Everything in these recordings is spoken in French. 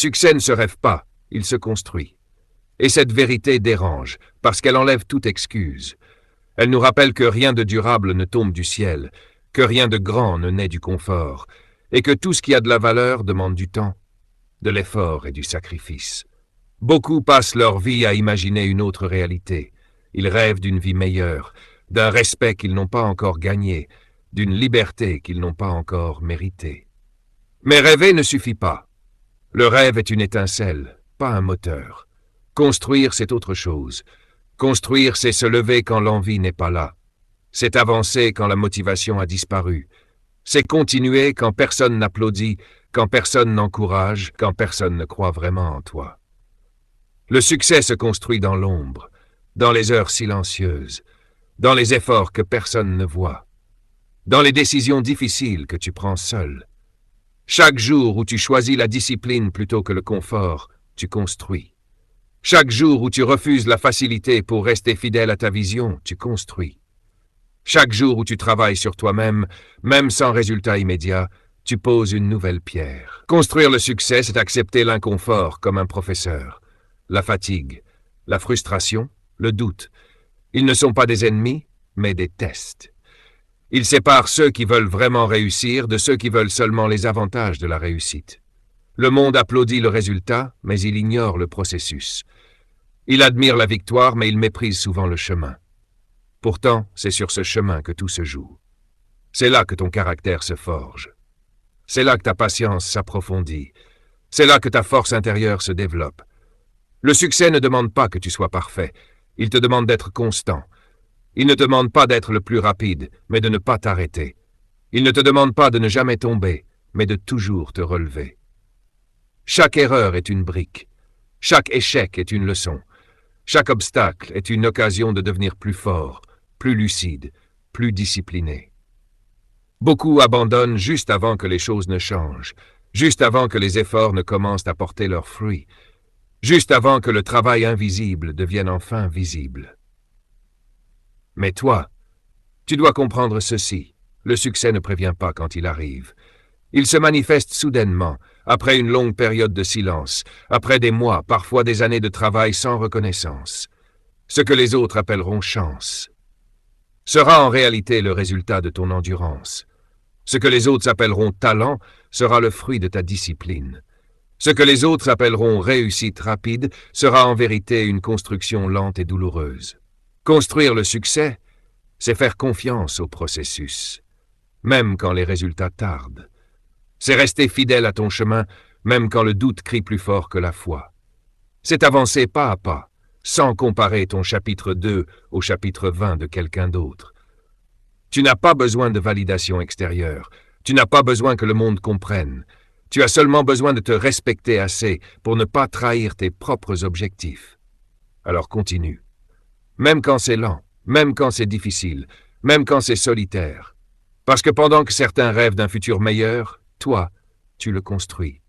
succès ne se rêve pas, il se construit. Et cette vérité dérange, parce qu'elle enlève toute excuse. Elle nous rappelle que rien de durable ne tombe du ciel, que rien de grand ne naît du confort, et que tout ce qui a de la valeur demande du temps, de l'effort et du sacrifice. Beaucoup passent leur vie à imaginer une autre réalité. Ils rêvent d'une vie meilleure, d'un respect qu'ils n'ont pas encore gagné, d'une liberté qu'ils n'ont pas encore méritée. Mais rêver ne suffit pas. Le rêve est une étincelle, pas un moteur. Construire, c'est autre chose. Construire, c'est se lever quand l'envie n'est pas là. C'est avancer quand la motivation a disparu. C'est continuer quand personne n'applaudit, quand personne n'encourage, quand personne ne croit vraiment en toi. Le succès se construit dans l'ombre, dans les heures silencieuses, dans les efforts que personne ne voit, dans les décisions difficiles que tu prends seul. Chaque jour où tu choisis la discipline plutôt que le confort, tu construis. Chaque jour où tu refuses la facilité pour rester fidèle à ta vision, tu construis. Chaque jour où tu travailles sur toi-même, même sans résultat immédiat, tu poses une nouvelle pierre. Construire le succès, c'est accepter l'inconfort comme un professeur. La fatigue, la frustration, le doute. Ils ne sont pas des ennemis, mais des tests. Ils séparent ceux qui veulent vraiment réussir de ceux qui veulent seulement les avantages de la réussite. Le monde applaudit le résultat, mais il ignore le processus. Il admire la victoire, mais il méprise souvent le chemin. Pourtant, c'est sur ce chemin que tout se joue. C'est là que ton caractère se forge. C'est là que ta patience s'approfondit. C'est là que ta force intérieure se développe. Le succès ne demande pas que tu sois parfait. Il te demande d'être constant. Il ne te demande pas d'être le plus rapide, mais de ne pas t'arrêter. Il ne te demande pas de ne jamais tomber, mais de toujours te relever. Chaque erreur est une brique. Chaque échec est une leçon. Chaque obstacle est une occasion de devenir plus fort, plus lucide, plus discipliné. Beaucoup abandonnent juste avant que les choses ne changent, juste avant que les efforts ne commencent à porter leurs fruits, juste avant que le travail invisible devienne enfin visible. Mais toi, tu dois comprendre ceci. Le succès ne prévient pas quand il arrive. Il se manifeste soudainement, après une longue période de silence, après des mois, parfois des années de travail sans reconnaissance. Ce que les autres appelleront chance sera en réalité le résultat de ton endurance. Ce que les autres appelleront talent sera le fruit de ta discipline. Ce que les autres appelleront réussite rapide sera en vérité une construction lente et douloureuse. Construire le succès, c'est faire confiance au processus, même quand les résultats tardent. C'est rester fidèle à ton chemin, même quand le doute crie plus fort que la foi. C'est avancer pas à pas, sans comparer ton chapitre 2 au chapitre 20 de quelqu'un d'autre. Tu n'as pas besoin de validation extérieure, tu n'as pas besoin que le monde comprenne. Tu as seulement besoin de te respecter assez pour ne pas trahir tes propres objectifs. Alors continue. Même quand c'est lent, même quand c'est difficile, même quand c'est solitaire. Parce que pendant que certains rêvent d'un futur meilleur, toi, tu le construis.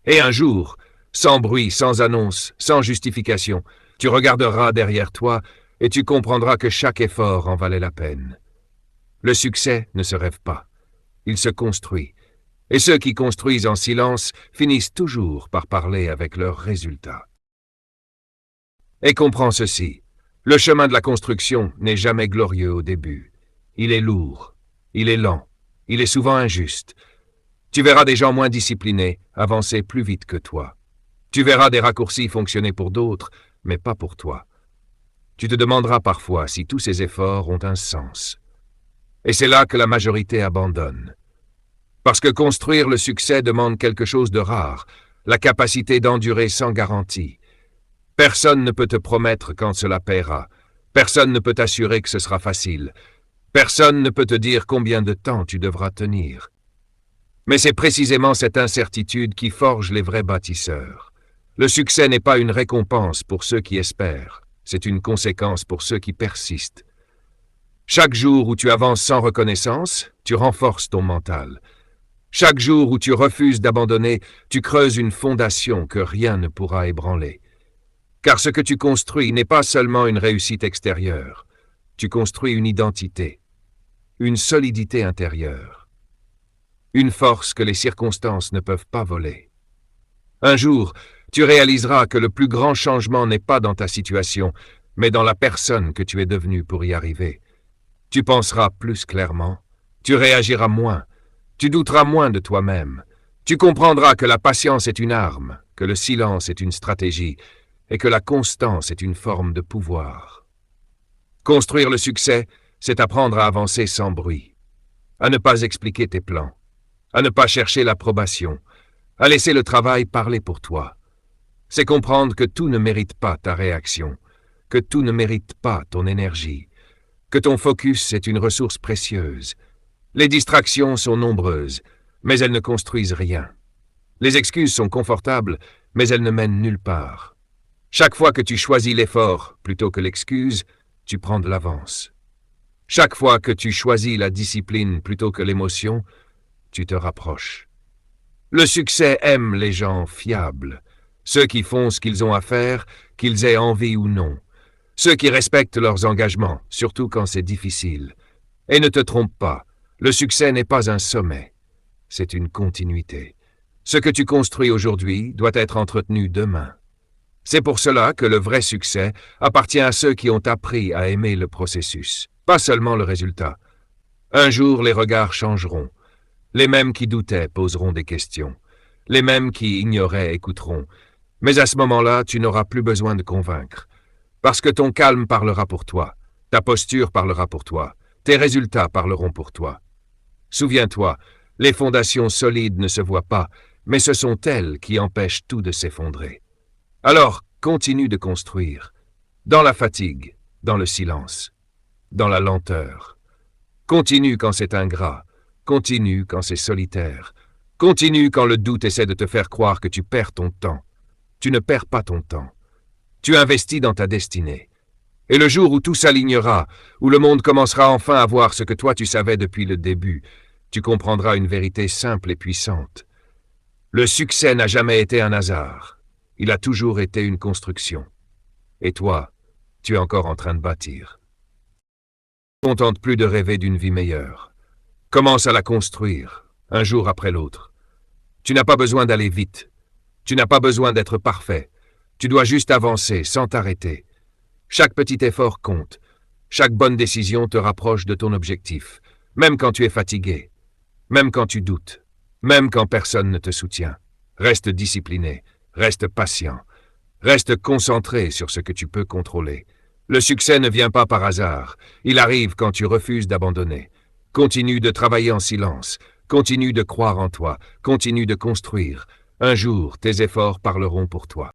Et un jour, sans bruit, sans annonce, sans justification, tu regarderas derrière toi et tu comprendras que chaque effort en valait la peine. Le succès ne se rêve pas, il se construit. Et ceux qui construisent en silence finissent toujours par parler avec leurs résultats. Et comprends ceci. Le chemin de la construction n'est jamais glorieux au début. Il est lourd, il est lent, il est souvent injuste. Tu verras des gens moins disciplinés avancer plus vite que toi. Tu verras des raccourcis fonctionner pour d'autres, mais pas pour toi. Tu te demanderas parfois si tous ces efforts ont un sens. Et c'est là que la majorité abandonne. Parce que construire le succès demande quelque chose de rare, la capacité d'endurer sans garantie. Personne ne peut te promettre quand cela paiera. Personne ne peut t'assurer que ce sera facile. Personne ne peut te dire combien de temps tu devras tenir. Mais c'est précisément cette incertitude qui forge les vrais bâtisseurs. Le succès n'est pas une récompense pour ceux qui espèrent, c'est une conséquence pour ceux qui persistent. Chaque jour où tu avances sans reconnaissance, tu renforces ton mental. Chaque jour où tu refuses d'abandonner, tu creuses une fondation que rien ne pourra ébranler. Car ce que tu construis n'est pas seulement une réussite extérieure. Tu construis une identité, une solidité intérieure, une force que les circonstances ne peuvent pas voler. Un jour, tu réaliseras que le plus grand changement n'est pas dans ta situation, mais dans la personne que tu es devenue pour y arriver. Tu penseras plus clairement, tu réagiras moins, tu douteras moins de toi-même, tu comprendras que la patience est une arme, que le silence est une stratégie, et que la constance est une forme de pouvoir. Construire le succès, c'est apprendre à avancer sans bruit, à ne pas expliquer tes plans, à ne pas chercher l'approbation, à laisser le travail parler pour toi. C'est comprendre que tout ne mérite pas ta réaction, que tout ne mérite pas ton énergie, que ton focus est une ressource précieuse. Les distractions sont nombreuses, mais elles ne construisent rien. Les excuses sont confortables, mais elles ne mènent nulle part. Chaque fois que tu choisis l'effort plutôt que l'excuse, tu prends de l'avance. Chaque fois que tu choisis la discipline plutôt que l'émotion, tu te rapproches. Le succès aime les gens fiables, ceux qui font ce qu'ils ont à faire, qu'ils aient envie ou non, ceux qui respectent leurs engagements, surtout quand c'est difficile. Et ne te trompe pas, le succès n'est pas un sommet, c'est une continuité. Ce que tu construis aujourd'hui doit être entretenu demain. C'est pour cela que le vrai succès appartient à ceux qui ont appris à aimer le processus, pas seulement le résultat. Un jour, les regards changeront. Les mêmes qui doutaient poseront des questions. Les mêmes qui ignoraient écouteront. Mais à ce moment-là, tu n'auras plus besoin de convaincre. Parce que ton calme parlera pour toi, ta posture parlera pour toi, tes résultats parleront pour toi. Souviens-toi, les fondations solides ne se voient pas, mais ce sont elles qui empêchent tout de s'effondrer. Alors, continue de construire, dans la fatigue, dans le silence, dans la lenteur. Continue quand c'est ingrat, continue quand c'est solitaire, continue quand le doute essaie de te faire croire que tu perds ton temps. Tu ne perds pas ton temps. Tu investis dans ta destinée. Et le jour où tout s'alignera, où le monde commencera enfin à voir ce que toi tu savais depuis le début, tu comprendras une vérité simple et puissante. Le succès n'a jamais été un hasard. Il a toujours été une construction. Et toi, tu es encore en train de bâtir. Ne contente plus de rêver d'une vie meilleure. Commence à la construire, un jour après l'autre. Tu n'as pas besoin d'aller vite. Tu n'as pas besoin d'être parfait. Tu dois juste avancer sans t'arrêter. Chaque petit effort compte. Chaque bonne décision te rapproche de ton objectif, même quand tu es fatigué, même quand tu doutes, même quand personne ne te soutient. Reste discipliné, reste patient, reste concentré sur ce que tu peux contrôler. Le succès ne vient pas par hasard, il arrive quand tu refuses d'abandonner. Continue de travailler en silence, continue de croire en toi, continue de construire. Un jour, tes efforts parleront pour toi.